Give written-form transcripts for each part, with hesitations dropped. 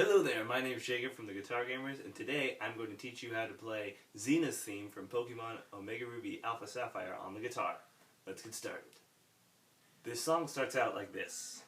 Hello there, my name is Jacob from TheGuitargamers, and today I'm going to teach you how to play Zinnia's theme from Pokemon Omega Ruby Alpha Sapphire on the guitar. Let's get started. This song starts out like this.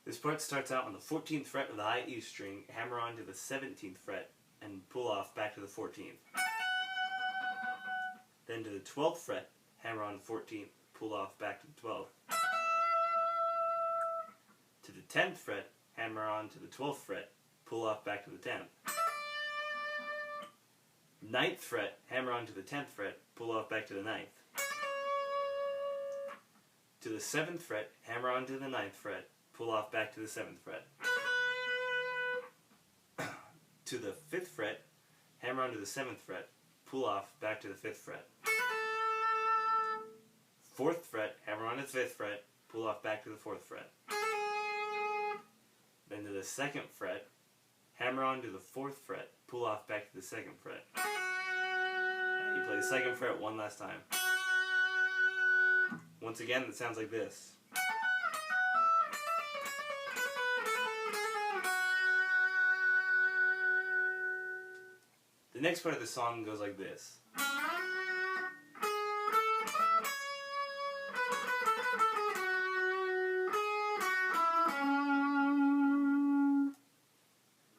This part starts out on the 14th fret of the high E string, hammer on to the 17th fret, and pull off back to the 14th. Then to the 12th fret, hammer on 14th, pull off back to the 12th. To the 10th fret, hammer on to the 12th fret, pull off back to the 10th. 9th fret, hammer on to the 10th fret, pull off back to the 9th. To the 7th fret, hammer on to the 9th fret, pull off back to the 7th fret. To the 5th fret, hammer on to the 7th fret, pull off back to the 5th fret. 4th fret, hammer on to the 5th fret, pull off back to the 4th fret. Then to the 2nd fret, hammer on to the 4th fret, pull off back to the 2nd fret. And you play the 2nd fret one last time. Once again, it sounds like this. The next part of the song goes like this.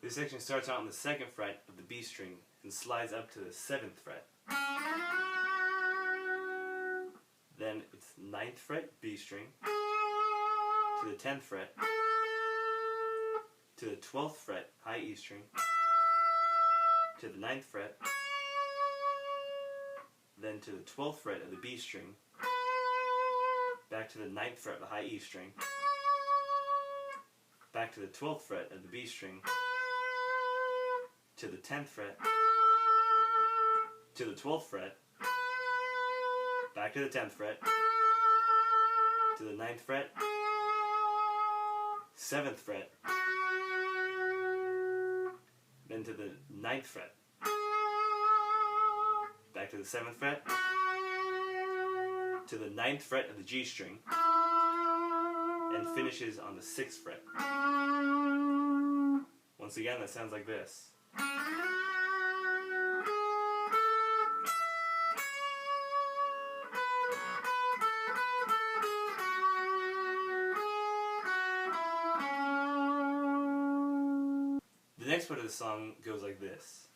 This section starts out on the 2nd fret of the B string and slides up to the 7th fret. Then it's 9th fret B string, to the 10th fret, to the 12th fret high E string, to the 9th fret, then to the 12th fret of the B string, back to the 9th fret of the high E string, back to the 12th fret of the B string, to the 10th fret, to the 12th fret, back to the 10th fret, to the 9th fret, 7th fret, then to the 9th fret, back to the 7th fret, to the 9th fret of the G string, and finishes on the 6th fret. Once again, that sounds like this. The next part of the song goes like this.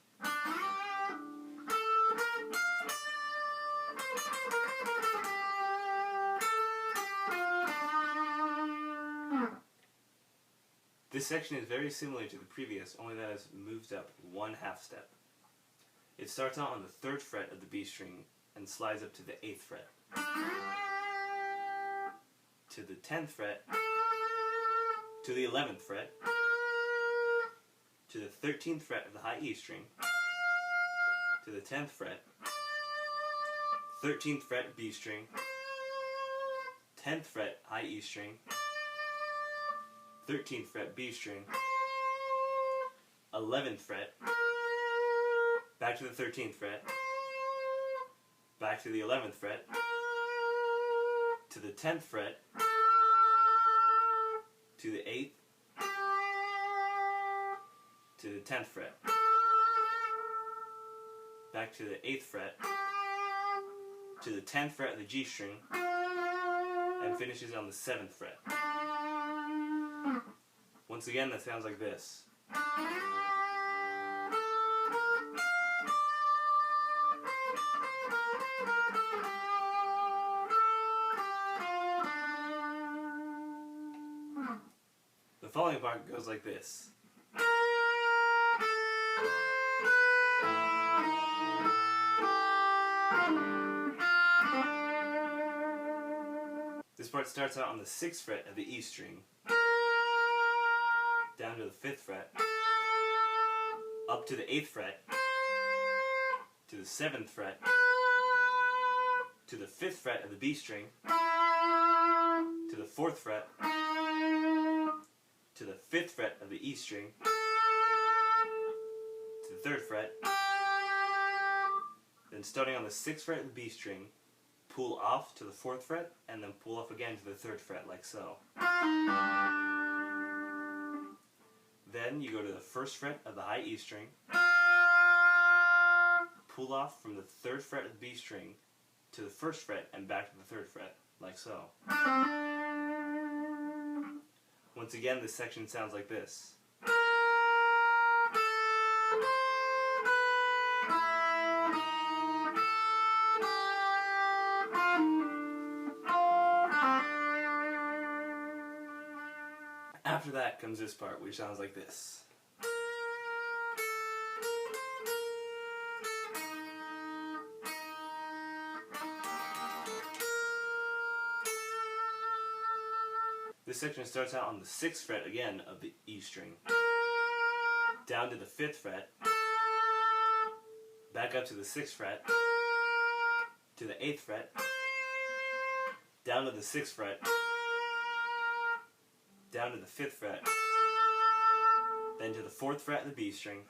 This section is very similar to the previous, only that it's moved up one half step. It starts out on the 3rd fret of the B string and slides up to the 8th fret. To the 10th fret, to the 11th fret, to the 13th fret of the high E string, to the 10th fret, 13th fret B string, 10th fret high E string, 13th fret B string, 11th fret, back to the 13th fret, back to the 11th fret, to the 10th fret, to the 8th, to the 10th fret, back to the 8th fret, to the 10th fret of the G string, and finishes on the 7th fret. Once again, that sounds like this. The following part goes like this. This part starts out on the 6th fret of the E string, down to the 5th fret, up to the 8th fret, to the 7th fret, to the 5th fret of the B string, to the 4th fret, to the 5th fret of the E string, to the 3rd fret, then starting on the 6th fret of the B string, pull off to the 4th fret, and then pull off again to the 3rd fret, like so. Then you go to the 1st fret of the high E string, pull off from the 3rd fret of the B string to the 1st fret and back to the 3rd fret, like so. Once again, this section sounds like this. After that comes this part, which sounds like this. This section starts out on the 6th fret again of the E string, down to the 5th fret, back up to the 6th fret, to the 8th fret, down to the 6th fret, down to the 5th fret, then to the 4th fret of the B string,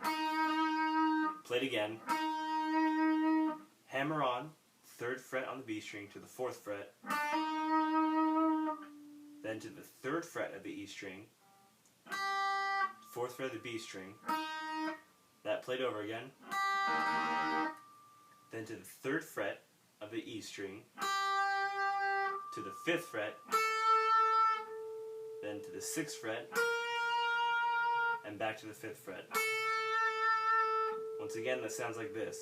play it again, hammer on, 3rd fret on the B string to the 4th fret, then to the 3rd fret of the E string, 4th fret of the B string, that played over again, then to the 3rd fret of the E string, to the 5th fret, then to the 6th fret, and back to the 5th fret. Once again, that sounds like this.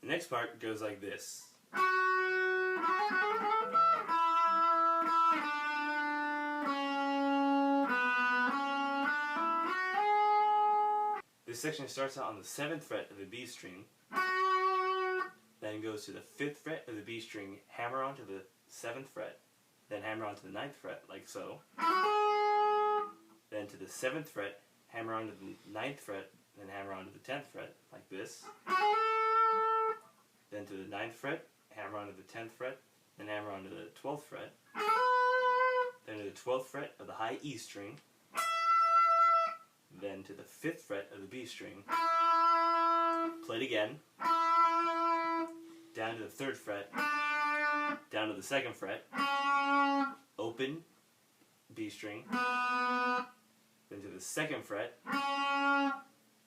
The next part goes like this. This section starts out on the 7th fret of the B string, then goes to the 5th fret of the B string, hammer on to the 7th fret, then hammer on to the 9th fret, like so. Then to the 7th fret, hammer on to the 9th fret, then hammer on to the 10th fret, like this. Then to the 9th fret, hammer on to the 10th fret, then hammer on to the 12th fret. Then to the 12th fret of the high E string, then to the 5th fret of the B string, play it again, down to the 3rd fret, down to the 2nd fret, open B string, then to the 2nd fret,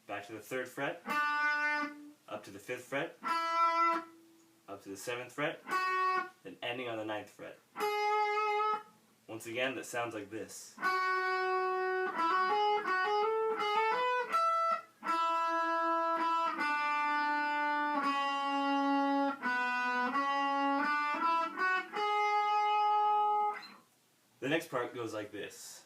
back to the 3rd fret, up to the 5th fret, up to the 7th fret, then ending on the 9th fret. Once again, that sounds like this. The next part goes like this.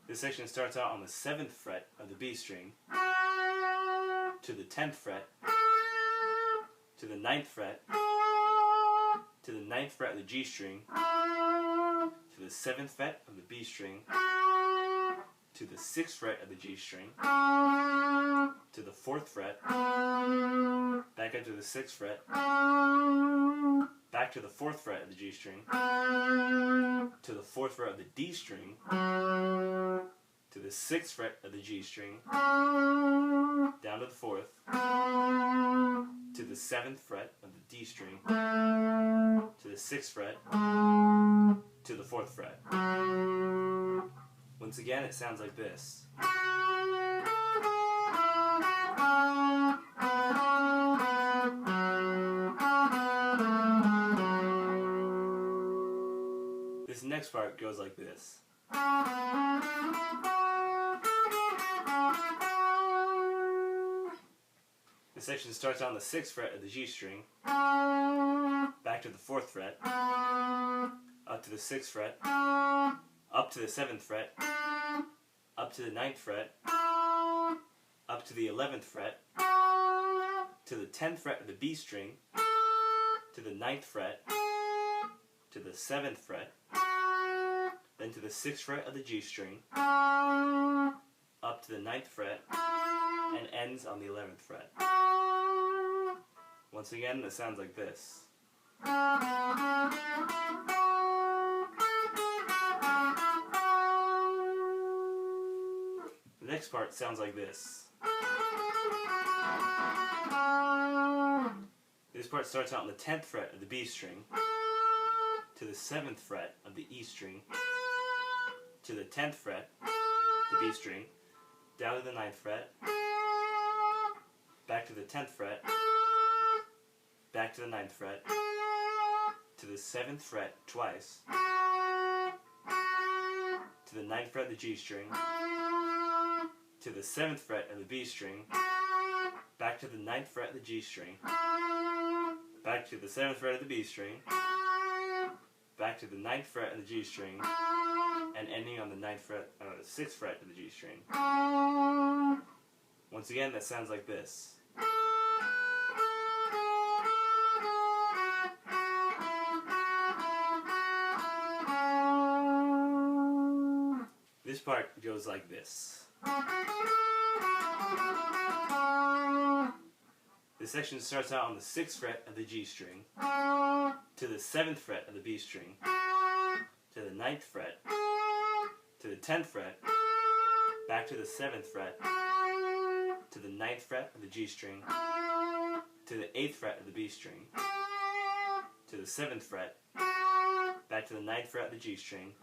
This section starts out on the 7th fret of the B string, to the 10th fret, to the 9th fret, to the 9th fret of the G string, to the 7th fret of the B string, to the 6th fret of the G string, to the 4th fret, back up to the 6th fret, back to the 4th fret of the G string, to the 4th fret of the D string, to the 6th fret of the G string, down to the 4th, to the 7th fret of the D string, to the 6th fret, to the 4th fret. Once again, it sounds like this. This next part goes like this. This section starts on the 6th fret of the G string, back to the 4th fret, up to the 6th fret, up to the 7th fret, up to the 9th fret, up to the 11th fret, to the 10th fret of the B string, to the 9th fret, to the 7th fret, then to the 6th fret of the G string, up to the 9th fret, and ends on the 11th fret. Once again, it sounds like this. The next part sounds like this. This part starts out on the 10th fret of the B string, to the 7th fret of the E string, to the 10th fret, the B string, down to the 9th fret, back to the 10th fret, back to the 9th fret, to the 7th fret twice, to the 9th fret of the G string, to the 7th fret of the B string, back to the 9th fret of the G string, back to the 7th fret of the B string, back to the 9th fret of the G string, and ending on the 6th fret of the G string. Once again, that sounds like this. This part goes like this. This section starts out on the 6th fret of the G string, to the 7th fret of the B string, to the 9th fret, to the 10th fret, back to the 7th fret, to the 9th fret of the G string, to the 8th fret of the B string, to the 7th fret, back to the 9th fret of the G string,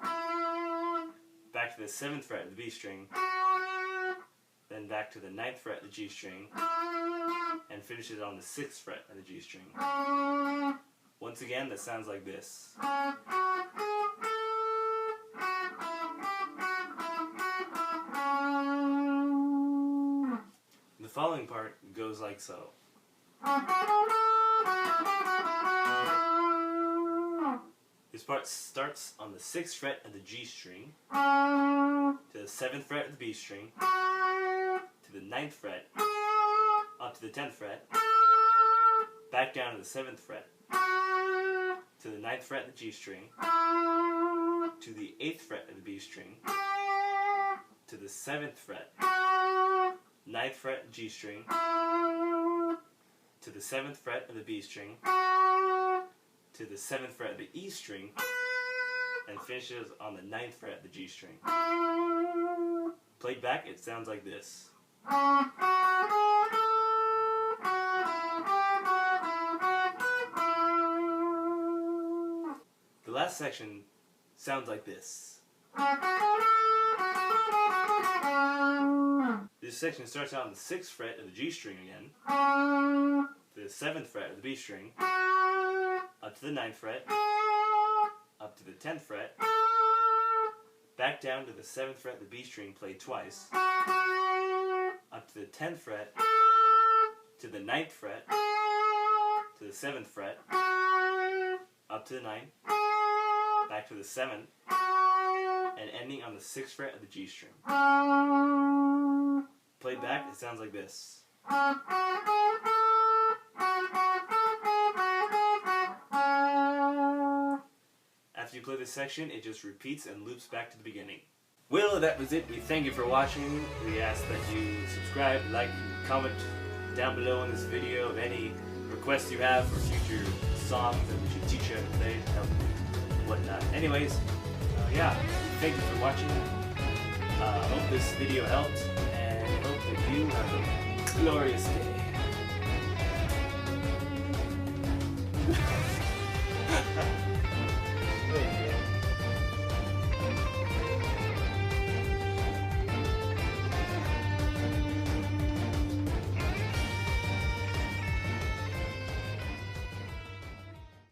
back to the 7th fret of the B string, then back to the 9th fret of the G string, and finishes on the 6th fret of the G string. Once again, that sounds like this. The following part goes like so. This part starts on the 6th fret of the G string, to the 7th fret of the B string, to the 9th fret, up to the 10th fret, back down to the 7th fret, to the 9th fret of the G string, to the 8th fret of the B string, to the 7th fret, 9th fret G string, to the 7th fret of the B string, to the 7th fret of the E string, and finishes on the 9th fret of the G string. Played back, it sounds like this. The last section sounds like this. This section starts out on the 6th fret of the G string again, to the 7th fret of the B string, up to the 9th fret, up to the 10th fret, back down to the 7th fret of the B string played twice, up to the 10th fret, to the 9th fret, to the 7th fret, up to the 9th, back to the 7th, and ending on the 6th fret of the G string. Played back, it sounds like this. After you play this section, it just repeats and loops back to the beginning. Well, that was it. We thank you for watching. We ask that you subscribe, like, and comment down below in this video of any requests you have for future songs that we should teach you how to play, help you, whatnot. Anyways, yeah, thank you for watching. Hope this video helped, and hope that you have a glorious day.